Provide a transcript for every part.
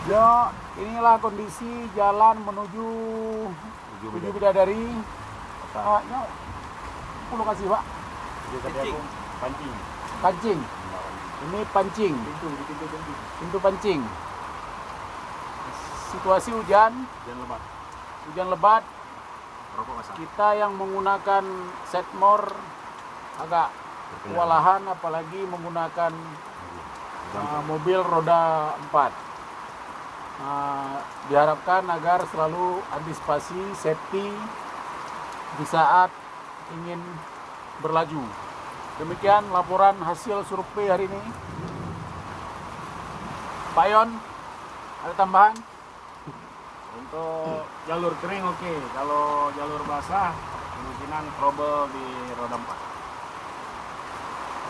Ya, inilah kondisi jalan menuju Bidadari. Ya, lokasi Pak. Pancing. Pancing. Ini pancing. Pintu pancing. Situasi hujan. Hujan lebat. Kita yang menggunakan setmore agak kewalahan, apalagi menggunakan mobil roda 4. Diharapkan agar selalu antisipasi safety di saat ingin berlaju. Demikian laporan hasil survei hari ini. Pak Yon, ada tambahan? Untuk jalur kering oke. Kalau jalur basah kemungkinan trouble di roda 4.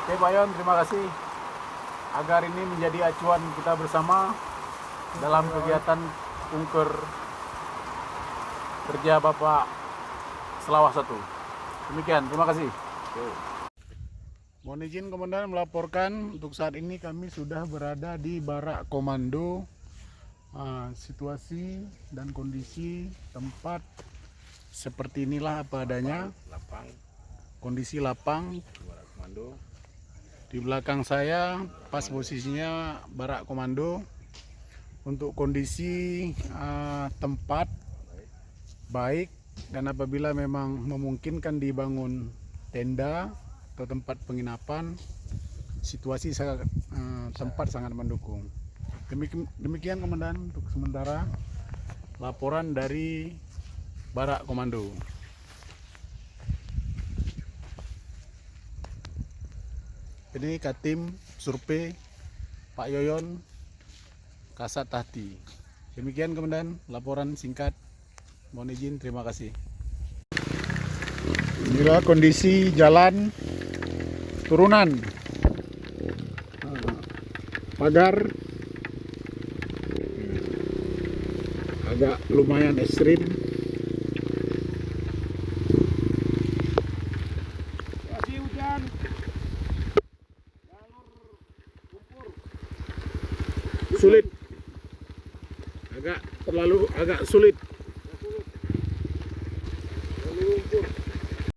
Oke Pak Yon, terima kasih. Agar ini menjadi acuan kita bersama dalam kegiatan kunker kerja Bapak Selawah 1. Demikian, terima kasih. Mohon izin Komandan melaporkan untuk saat ini kami sudah berada di Barak Komando. Situasi dan kondisi tempat seperti inilah apa adanya. Kondisi lapang. Di belakang saya pas posisinya Barak Komando. Untuk kondisi tempat baik, dan apabila memang memungkinkan dibangun tenda atau tempat penginapan, situasi tempat sangat mendukung. Demikian Komandan untuk sementara laporan dari Barak Komando. Ini Katim Survei Pak Yoyon Kasat Tahti. Demikian Komandan laporan singkat. Mohon izin, terima kasih. Inilah kondisi jalan turunan. Pagar agak lumayan ekstrim. Masih hujan. Jalur lumpur. Sulit. Agak sulit.